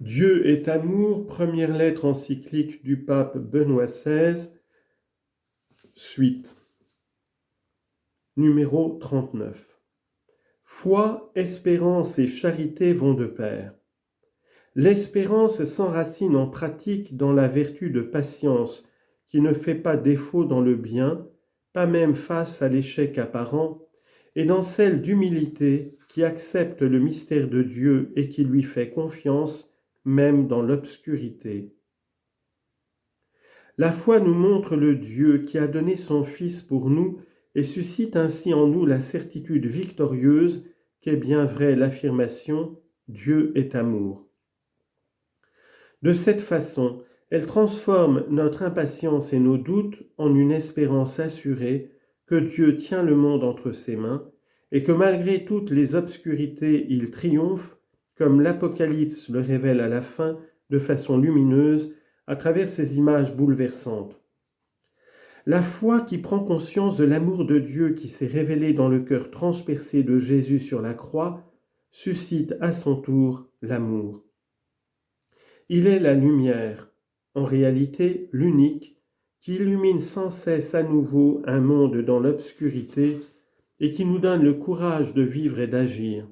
Dieu est amour, première lettre encyclique du pape Benoît XVI, suite, numéro 39. Foi, espérance et charité vont de pair. L'espérance s'enracine en pratique dans la vertu de patience qui ne fait pas défaut dans le bien, pas même face à l'échec apparent, et dans celle d'humilité qui accepte le mystère de Dieu et qui lui fait confiance même dans l'obscurité. La foi nous montre le Dieu qui a donné son Fils pour nous et suscite ainsi en nous la certitude victorieuse qu'est bien vraie l'affirmation « Dieu est amour ». De cette façon, elle transforme notre impatience et nos doutes en une espérance assurée que Dieu tient le monde entre ses mains et que malgré toutes les obscurités, il triomphe, comme l'Apocalypse le révèle à la fin de façon lumineuse à travers ces images bouleversantes. La foi qui prend conscience de l'amour de Dieu qui s'est révélé dans le cœur transpercé de Jésus sur la croix suscite à son tour l'amour. Il est la lumière, en réalité l'unique, qui illumine sans cesse à nouveau un monde dans l'obscurité et qui nous donne le courage de vivre et d'agir.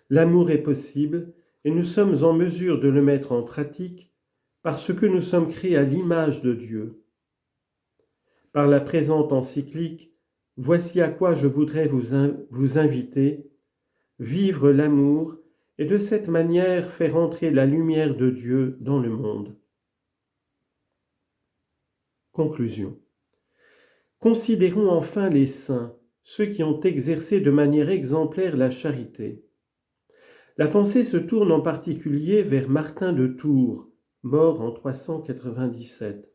L'amour est possible et nous sommes en mesure de le mettre en pratique parce que nous sommes créés à l'image de Dieu. Par la présente encyclique, voici à quoi je voudrais vous inviter, vivre l'amour et de cette manière faire entrer la lumière de Dieu dans le monde. Conclusion. Considérons enfin les saints, ceux qui ont exercé de manière exemplaire la charité. La pensée se tourne en particulier vers Martin de Tours, mort en 397.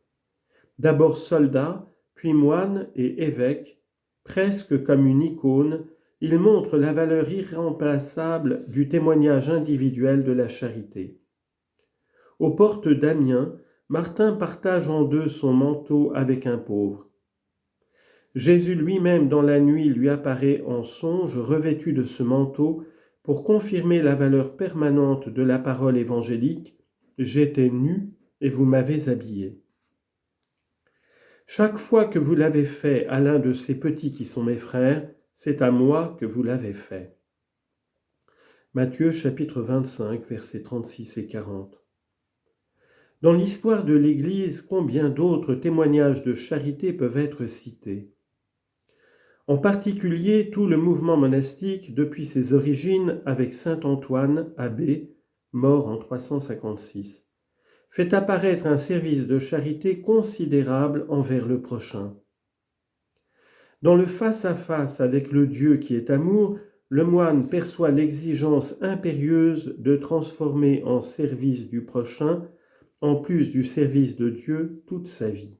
D'abord soldat, puis moine et évêque, presque comme une icône, il montre la valeur irremplaçable du témoignage individuel de la charité. Aux portes d'Amiens, Martin partage en deux son manteau avec un pauvre. Jésus lui-même dans la nuit lui apparaît en songe revêtu de ce manteau pour confirmer la valeur permanente de la parole évangélique « J'étais nu et vous m'avez habillé ». Chaque fois que vous l'avez fait à l'un de ces petits qui sont mes frères, c'est à moi que vous l'avez fait. Matthieu chapitre 25, versets 36 et 40. Dans l'histoire de l'Église, combien d'autres témoignages de charité peuvent être cités ? En particulier, tout le mouvement monastique, depuis ses origines avec saint Antoine, abbé, mort en 356, fait apparaître un service de charité considérable envers le prochain. Dans le face-à-face avec le Dieu qui est amour, le moine perçoit l'exigence impérieuse de transformer en service du prochain, en plus du service de Dieu, toute sa vie.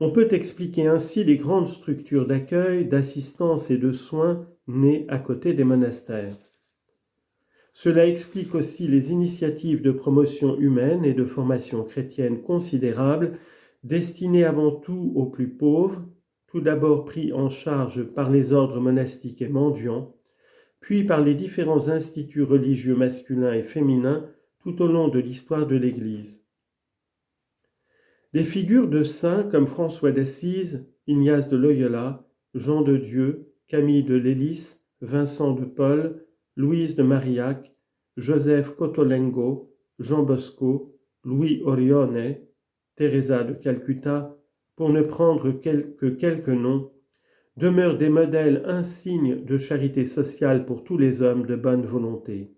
On peut expliquer ainsi les grandes structures d'accueil, d'assistance et de soins nées à côté des monastères. Cela explique aussi les initiatives de promotion humaine et de formation chrétienne considérables destinées avant tout aux plus pauvres, tout d'abord pris en charge par les ordres monastiques et mendiants, puis par les différents instituts religieux masculins et féminins tout au long de l'histoire de l'Église. Des figures de saints comme François d'Assise, Ignace de Loyola, Jean de Dieu, Camille de Lélis, Vincent de Paul, Louise de Marillac, Joseph Cotolengo, Jean Bosco, Louis Orione, Teresa de Calcutta, pour ne prendre que quelques noms, demeurent des modèles insignes de charité sociale pour tous les hommes de bonne volonté.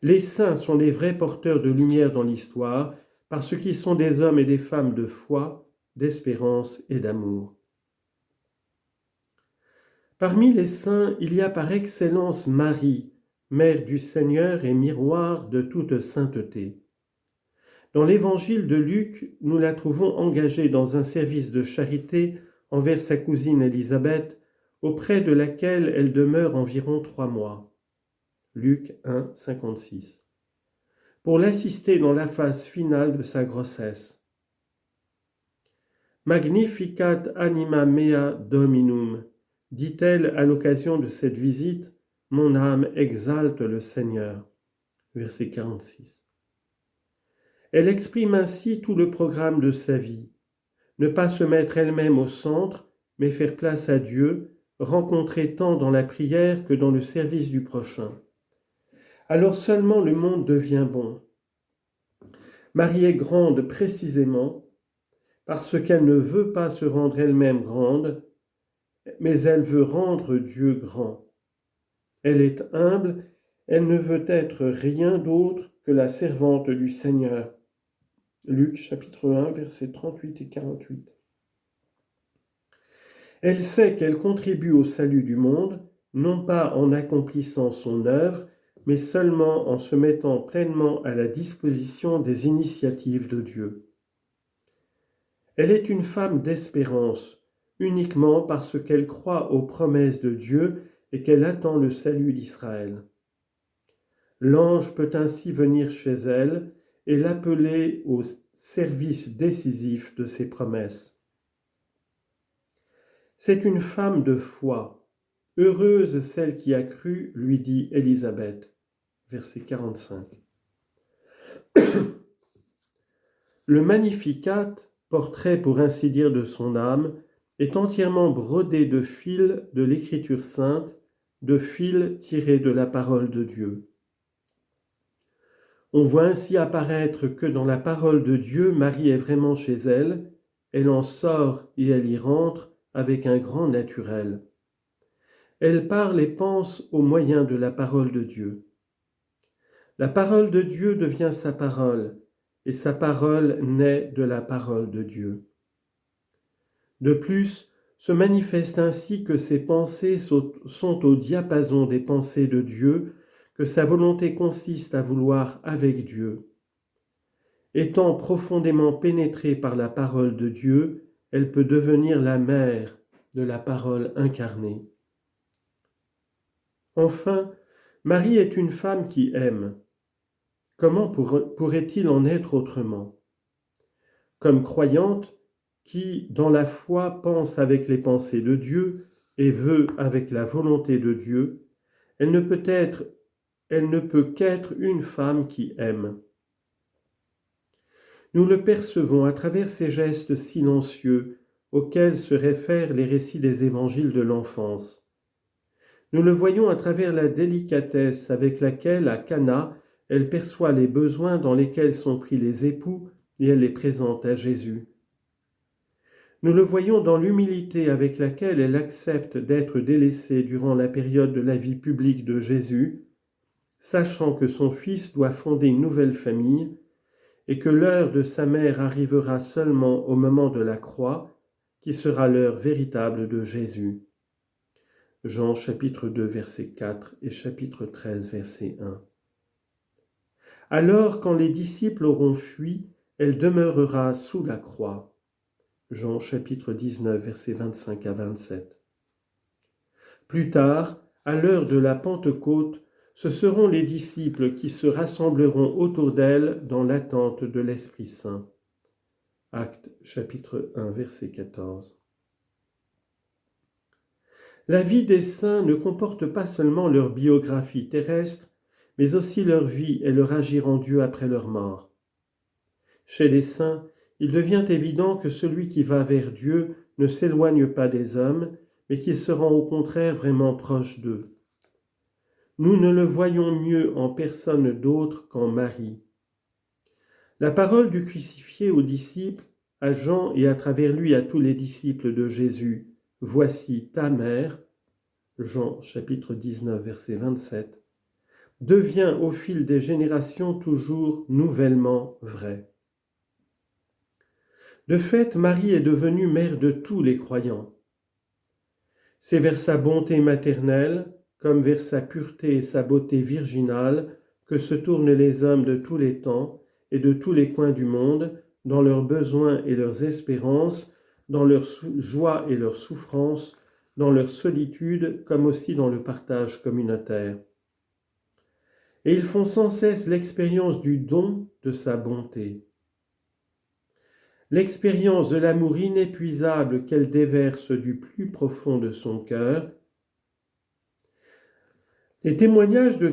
Les saints sont les vrais porteurs de lumière dans l'histoire, parce qu'ils sont des hommes et des femmes de foi, d'espérance et d'amour. Parmi les saints, il y a par excellence Marie, mère du Seigneur et miroir de toute sainteté. Dans l'évangile de Luc, nous la trouvons engagée dans un service de charité envers sa cousine Élisabeth, auprès de laquelle elle demeure environ 3 mois. Luc 1, 56. Pour l'assister dans la phase finale de sa grossesse. Magnificat anima mea Dominum, dit-elle à l'occasion de cette visite, Mon âme exalte le Seigneur. Verset 46. Elle exprime ainsi tout le programme de sa vie. Ne pas se mettre elle-même au centre, mais faire place à Dieu, rencontrer tant dans la prière que dans le service du prochain. Alors seulement le monde devient bon. Marie est grande précisément parce qu'elle ne veut pas se rendre elle-même grande, mais elle veut rendre Dieu grand. Elle est humble, elle ne veut être rien d'autre que la servante du Seigneur. Luc chapitre 1, versets 38 et 48. Elle sait qu'elle contribue au salut du monde, non pas en accomplissant son œuvre, mais seulement en se mettant pleinement à la disposition des initiatives de Dieu. Elle est une femme d'espérance, uniquement parce qu'elle croit aux promesses de Dieu et qu'elle attend le salut d'Israël. L'ange peut ainsi venir chez elle et l'appeler au service décisif de ses promesses. C'est une femme de foi. Heureuse celle qui a cru, lui dit Élisabeth. Verset 45. Le Magnificat, portrait pour ainsi dire de son âme, est entièrement brodé de fils de l'Écriture sainte, de fils tirés de la parole de Dieu. On voit ainsi apparaître que dans la parole de Dieu, Marie est vraiment chez elle, elle en sort et elle y rentre avec un grand naturel. Elle parle et pense au moyen de la parole de Dieu. La parole de Dieu devient sa parole, et sa parole naît de la parole de Dieu. De plus, se manifeste ainsi que ses pensées sont au diapason des pensées de Dieu, que sa volonté consiste à vouloir avec Dieu. Étant profondément pénétrée par la parole de Dieu, elle peut devenir la mère de la parole incarnée. Enfin, Marie est une femme qui aime. Comment pourrait-il en être autrement? Comme croyante, qui, dans la foi, pense avec les pensées de Dieu et veut avec la volonté de Dieu, elle ne peut qu'être une femme qui aime. Nous le percevons à travers ces gestes silencieux auxquels se réfèrent les récits des évangiles de l'enfance. Nous le voyons à travers la délicatesse avec laquelle, à Cana, elle perçoit les besoins dans lesquels sont pris les époux et elle les présente à Jésus. Nous le voyons dans l'humilité avec laquelle elle accepte d'être délaissée durant la période de la vie publique de Jésus, sachant que son fils doit fonder une nouvelle famille et que l'heure de sa mère arrivera seulement au moment de la croix, qui sera l'heure véritable de Jésus. Jean chapitre 2 verset 4 et chapitre 13 verset 1. Alors quand les disciples auront fui, elle demeurera sous la croix. Jean chapitre 19 versets 25 à 27. Plus tard, à l'heure de la Pentecôte, ce seront les disciples qui se rassembleront autour d'elle dans l'attente de l'Esprit Saint. Actes chapitre 1 verset 14. La vie des saints ne comporte pas seulement leur biographie terrestre, mais aussi leur vie et leur agir en Dieu après leur mort. Chez les saints, il devient évident que celui qui va vers Dieu ne s'éloigne pas des hommes, mais qu'il se rend au contraire vraiment proche d'eux. Nous ne le voyons mieux en personne d'autre qu'en Marie. La parole du crucifié aux disciples, à Jean et à travers lui à tous les disciples de Jésus, « Voici ta mère », Jean chapitre 19 verset 27, devient au fil des générations toujours nouvellement vraie. De fait, Marie est devenue mère de tous les croyants. C'est vers sa bonté maternelle, comme vers sa pureté et sa beauté virginale, que se tournent les hommes de tous les temps et de tous les coins du monde, dans leurs besoins et leurs espérances, dans leurs joies et leurs souffrances, dans leur solitude, comme aussi dans le partage communautaire. Et ils font sans cesse l'expérience du don de sa bonté. L'expérience de l'amour inépuisable qu'elle déverse du plus profond de son cœur, Les témoignages de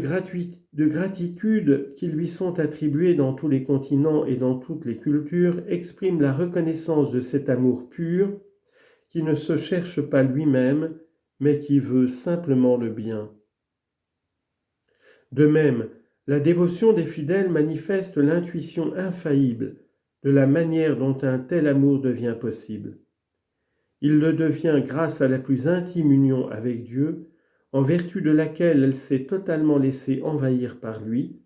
gratitude qui lui sont attribués dans tous les continents et dans toutes les cultures expriment la reconnaissance de cet amour pur qui ne se cherche pas lui-même, mais qui veut simplement le bien. De même, la dévotion des fidèles manifeste l'intuition infaillible de la manière dont un tel amour devient possible. Il le devient grâce à la plus intime union avec Dieu, en vertu de laquelle elle s'est totalement laissée envahir par lui,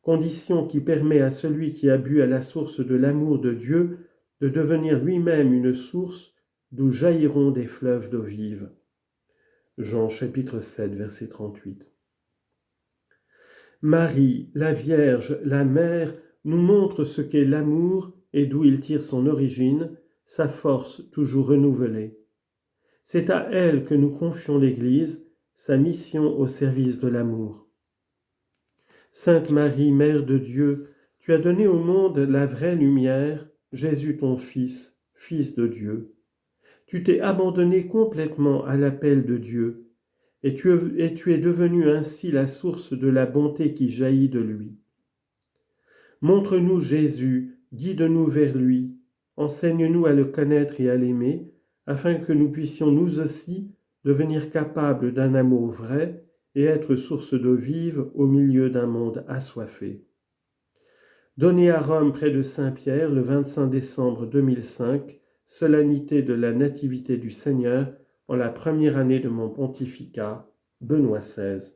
condition qui permet à celui qui a bu à la source de l'amour de Dieu de devenir lui-même une source d'où jailliront des fleuves d'eau vive. Jean chapitre 7, verset 38. Marie, la Vierge, la Mère, nous montre ce qu'est l'amour et d'où il tire son origine, sa force toujours renouvelée. C'est à elle que nous confions l'Église, sa mission au service de l'amour. Sainte Marie, Mère de Dieu, tu as donné au monde la vraie lumière, Jésus ton Fils, Fils de Dieu. Tu t'es abandonné complètement à l'appel de Dieu, et tu es devenu ainsi la source de la bonté qui jaillit de lui. Montre-nous Jésus, guide-nous vers lui, enseigne-nous à le connaître et à l'aimer, afin que nous puissions nous aussi devenir capables d'un amour vrai et être source d'eau vive au milieu d'un monde assoiffé. Donné à Rome près de Saint-Pierre le 25 décembre 2005, solennité de la Nativité du Seigneur, en la première année de mon pontificat, Benoît XVI.